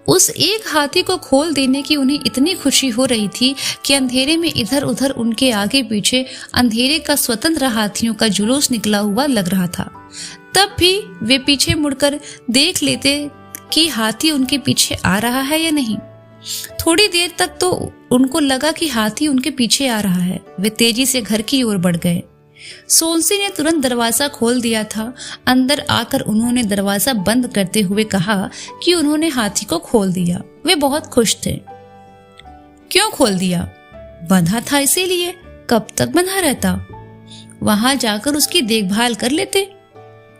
उस एक हाथी को खोल देने की उन्हें इतनी खुशी हो रही थी कि अंधेरे में इधर उधर उनके आगे पीछे अंधेरे का स्वतंत्र हाथियों का जुलूस निकला हुआ लग रहा था। तब भी वे पीछे मुड़कर देख लेते कि हाथी उनके पीछे आ रहा है या नहीं। थोड़ी देर तक तो उनको लगा कि हाथी उनके पीछे आ रहा है। वे तेजी से घर की ओर बढ़ गए। सोनसी ने तुरंत दरवाजा खोल दिया था। अंदर आकर उन्होंने दरवाजा बंद करते हुए कहा कि उन्होंने हाथी को खोल दिया। वे बहुत खुश थे। क्यों खोल दिया? बंधा था इसीलिए। कब तक बंधा रहता? वहां जाकर उसकी देखभाल कर लेते।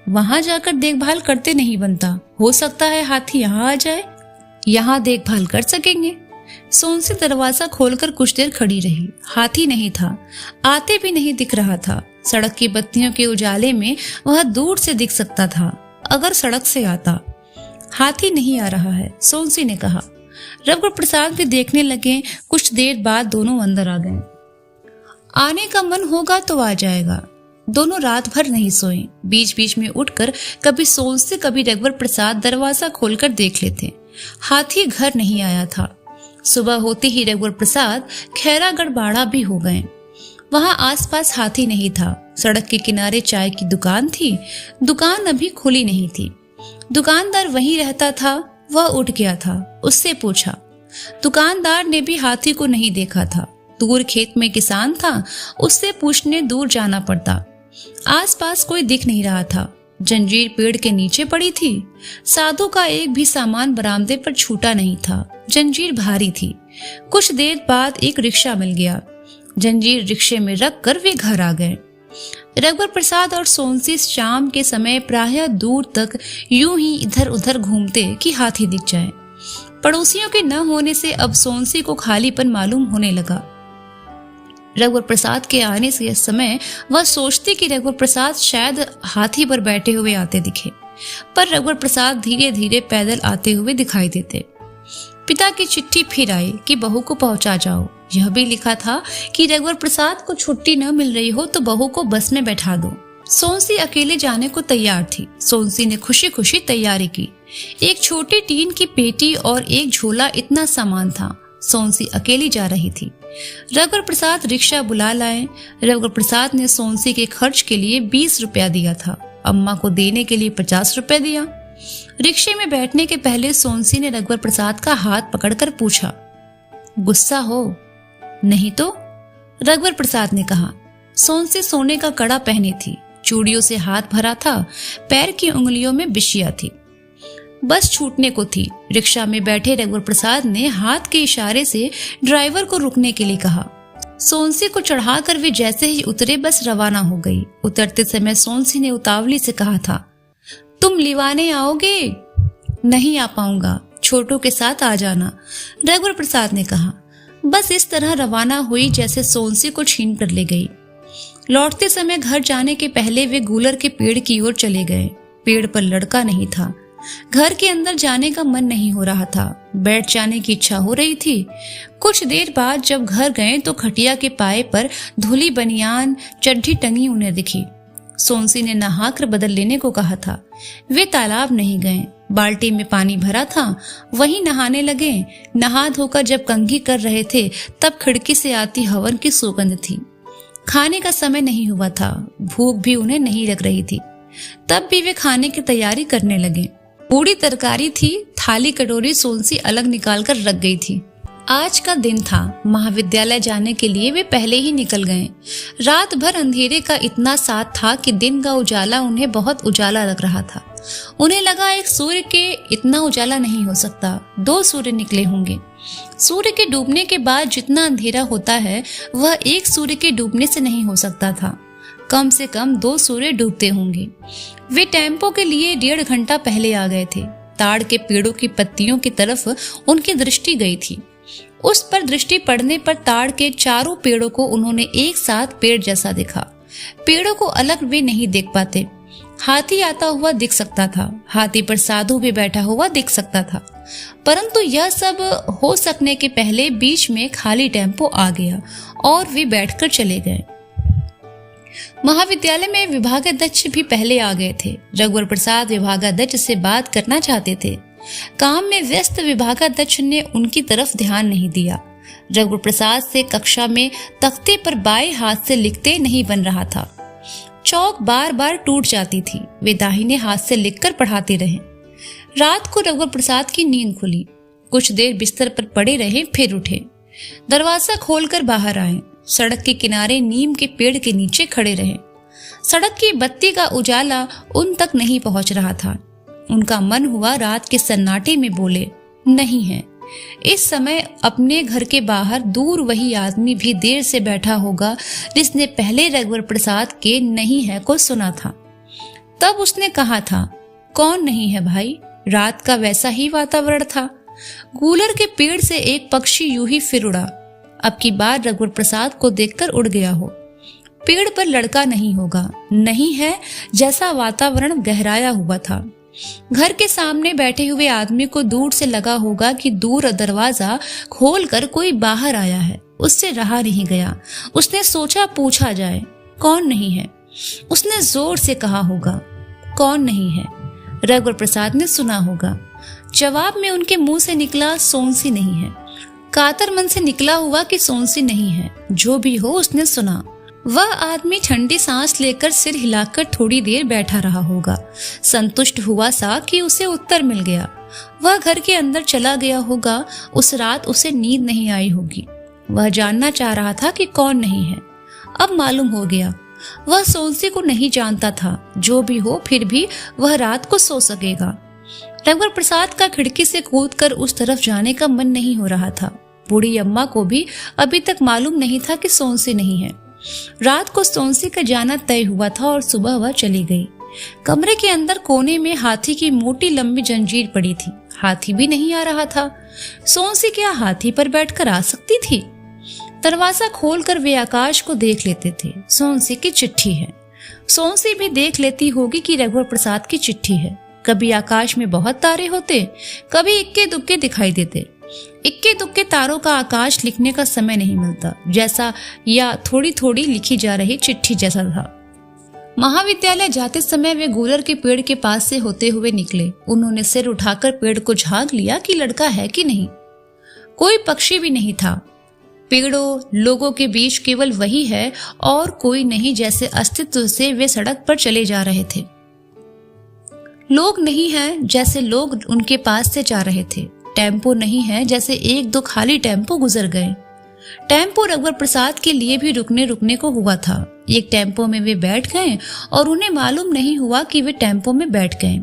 वहां जाकर देखभाल करते नहीं बनता। हो सकता है हाथी यहाँ आ जाए, यहाँ देखभाल कर सकेंगे। सोनसी दरवाजा खोलकर कुछ देर खड़ी रही। हाथी नहीं था, आते भी नहीं दिख रहा था। सड़क की बत्तियों के उजाले में वह दूर से दिख सकता था अगर सड़क से आता। हाथी नहीं आ रहा है, सोनसी ने कहा। रघुवर प्रसाद भी देखने लगे। कुछ देर बाद दोनों अंदर आ गए। आने का मन होगा तो आ जाएगा। दोनों रात भर नहीं सोए। बीच बीच में उठकर कभी सोनसी कभी रघुवर प्रसाद दरवाजा खोलकर देख लेते। हाथी घर नहीं आया था। सुबह होते ही रघुवर प्रसाद खैरागढ़ बाड़ा भी हो गए। वहां आसपास हाथी नहीं था। सड़क के किनारे चाय की दुकान थी। दुकान अभी खुली नहीं थी। दुकानदार वहीं रहता था। वह उठ गया था। उससे पूछा। दुकानदार ने भी हाथी को नहीं देखा था। दूर खेत में किसान था, उससे पूछने दूर जाना पड़ता। आसपास कोई दिख नहीं रहा था। जंजीर पेड़ के नीचे पड़ी थी। साधु का एक भी सामान बरामदे पर छूटा नहीं था। जंजीर भारी थी। कुछ देर बाद एक रिक्शा मिल गया। जंजीर रिक्शे में रखकर वे घर आ गए। रघुवर प्रसाद और सोनसी शाम के समय प्रायः दूर तक यूं ही इधर उधर घूमते कि हाथी दिख जाए। पड़ोसियों के न होने से अब सोनसी को खालीपन मालूम होने लगा। रघुवर प्रसाद के आने से समय वह सोचती कि रघुवर प्रसाद शायद हाथी पर बैठे हुए आते दिखे, पर रघुवर प्रसाद धीरे धीरे पैदल आते हुए दिखाई देते। पिता की चिट्ठी फिर आई कि बहू को पहुंचा जाओ। यह भी लिखा था कि रघुवर प्रसाद को छुट्टी न मिल रही हो तो बहू को बस में बैठा दो। सोनसी अकेले जाने को तैयार थी। सोनसी ने खुशी खुशी तैयारी की। एक छोटी टीन की पेटी और एक झोला, इतना सामान था। सोनसी अकेली जा रही थी। रघुवर प्रसाद रिक्शा बुला लाए। रघुवर प्रसाद ने सोनसी के खर्च के लिए 20 रुपया दिया था। अम्मा को देने के लिए 50 रुपए दिया। रिक्शे में बैठने के पहले सोनसी ने रघुवर प्रसाद का हाथ पकड़कर पूछा, गुस्सा हो? नहीं तो, रघुवर प्रसाद ने कहा। सोनसी सोने का कड़ा पहनी थी, चूड़ियों से हाथ भरा था, पैर की उंगलियों में बिछिया थी। बस छूटने को थी। रिक्शा में बैठे रघुवर प्रसाद ने हाथ के इशारे से ड्राइवर को रुकने के लिए कहा। सोनसी को चढ़ाकर वे जैसे ही उतरे बस रवाना हो गई। उतरते समय सोनसी ने उतावली से कहा था, तुम लिवाने आओगे? नहीं आ पाऊंगा, छोटू के साथ आ जाना, रघुवर प्रसाद ने कहा। बस इस तरह रवाना हुई जैसे सोनसी को छीन कर ले गई। लौटते समय घर जाने के पहले वे गूलर के पेड़ की ओर चले गए। पेड़ पर लड़का नहीं था। घर के अंदर जाने का मन नहीं हो रहा था। बैठ जाने की इच्छा हो रही थी। कुछ देर बाद जब घर गए तो खटिया के पाए पर धुली बनियान चड्ढी टंगी उन्हें दिखी। सोनसी ने नहाकर बदल लेने को कहा था। वे तालाब नहीं गए। बाल्टी में पानी भरा था, वहीं नहाने लगे। नहा धोकर जब कंघी कर रहे थे तब खिड़की से आती हवन की सुगंध थी। खाने का समय नहीं हुआ था। भूख भी उन्हें नहीं लग रही थी। तब भी वे खाने की तैयारी करने लगे। पूरी तरकारी थी। थाली कटोरी सोनसी अलग निकाल कर रख गई थी। आज का दिन था। महाविद्यालय जाने के लिए वे पहले ही निकल गए। रात भर अंधेरे का इतना साथ था कि दिन का उजाला उन्हें बहुत उजाला लग रहा था। उन्हें लगा एक सूर्य के इतना उजाला नहीं हो सकता, 2 सूर्य निकले होंगे। सूर्य के डूबने के बाद जितना अंधेरा होता है वह एक सूर्य के डूबने से नहीं हो सकता था। कम से कम 2 सूर्य डूबते होंगे। वे टेम्पो के लिए 1.5 घंटा पहले आ गए थे। ताड़ के पेड़ों की पत्तियों की तरफ उनकी दृष्टि गई थी। उस पर दृष्टि पड़ने पर ताड़ के चारों पेड़ों को उन्होंने एक साथ पेड़ जैसा देखा। पेड़ों को अलग वे नहीं देख पाते। हाथी आता हुआ दिख सकता था। हाथी पर साधु भी बैठा हुआ दिख सकता था। परंतु यह सब हो सकने के पहले बीच में खाली टेम्पो आ गया और वे बैठकर चले गए। महाविद्यालय में विभागाध्यक्ष भी पहले आ गए थे। रघुवर प्रसाद विभागाध्यक्ष से बात करना चाहते थे। काम में व्यस्त विभागाध्यक्ष ने उनकी तरफ ध्यान नहीं दिया। रघुवर प्रसाद से कक्षा में तख्ते पर बाएं हाथ से लिखते नहीं बन रहा था। चौक बार बार टूट जाती थी। वे दाहिने हाथ से लिखकर पढ़ाते रहे। रात को रघुवर प्रसाद की नींद खुली। कुछ देर बिस्तर पर पड़े रहे, फिर उठे। दरवाजा खोलकर बाहर आए। सड़क के किनारे नीम के पेड़ के नीचे खड़े रहे। सड़क की बत्ती का उजाला उन तक नहीं पहुंच रहा था। उनका मन हुआ रात के सन्नाटे में बोले, नहीं है। इस समय अपने घर के बाहर दूर वही आदमी भी देर से बैठा होगा जिसने पहले रघुवर प्रसाद के नहीं है को सुना था। तब उसने कहा था, कौन नहीं है भाई? रात का वैसा ही वातावरण था। गूलर के पेड़ से एक पक्षी यूं ही फिर उड़ा। अब की बार रघुवर प्रसाद को देखकर उड़ गया हो। पेड़ पर लड़का नहीं होगा, नहीं है जैसा वातावरण गहराया हुआ था। घर के सामने बैठे हुए आदमी को दूर से लगा होगा कि दूर दरवाजा खोलकर कोई बाहर आया है। उससे रहा नहीं गया। उसने सोचा पूछा जाए, कौन नहीं है? उसने जोर से कहा होगा, कौन नहीं है? रघुवर प्रसाद ने सुना होगा। जवाब में उनके मुंह से निकला, सोनसी नहीं है। कातर मन से निकला हुआ कि सोनसी नहीं है। जो भी हो, उसने सुना। वह आदमी ठंडी सांस लेकर सिर हिलाकर थोड़ी देर बैठा रहा होगा। संतुष्ट हुआ सा कि उसे उत्तर मिल गया। वह घर के अंदर चला गया होगा। उस रात उसे नींद नहीं आई होगी। वह जानना चाह रहा था कि कौन नहीं है। अब मालूम हो गया। वह सोनसी को नहीं जानता था। जो भी हो, फिर भी वह रात को सो सकेगा। रघुवर प्रसाद का खिड़की से कूदकर उस तरफ जाने का मन नहीं हो रहा था। बूढ़ी अम्मा को भी अभी तक मालूम नहीं था कि सोनसी नहीं है। रात को सोनसी का जाना तय हुआ था और सुबह वह चली गई। कमरे के अंदर कोने में हाथी की मोटी लंबी जंजीर पड़ी थी। हाथी भी नहीं आ रहा था। सोनसी क्या हाथी पर बैठकर आ सकती थी? दरवाजा खोलकर वे आकाश को देख लेते थे। सोनसी की चिट्ठी है। सोनसी भी देख लेती होगी कि रघुवर प्रसाद की चिट्ठी है। कभी आकाश में बहुत तारे होते, कभी इक्के दुक्के दिखाई देते। इक्के दुक्के तारों का आकाश लिखने का समय नहीं मिलता, जैसा या थोड़ी थोड़ी लिखी जा रही चिट्ठी जैसा था। महाविद्यालय जाते समय वे गूलर के पेड़ के पास से होते हुए निकले। उन्होंने सिर उठाकर पेड़ को झांक लिया कि लड़का है कि नहीं। कोई पक्षी भी नहीं था। पेड़ों, लोगों के बीच केवल वही है और कोई नहीं, जैसे अस्तित्व से वे सड़क पर चले जा रहे थे। लोग नहीं हैं, जैसे लोग उनके पास से जा रहे थे। टेम्पो नहीं है, जैसे एक दो खाली टेम्पो गुजर गए। टेम्पो रघुवर प्रसाद के लिए भी रुकने को हुआ था। एक टेम्पो में वे बैठ गए और उन्हें मालूम नहीं हुआ कि वे टेम्पो में बैठ गए।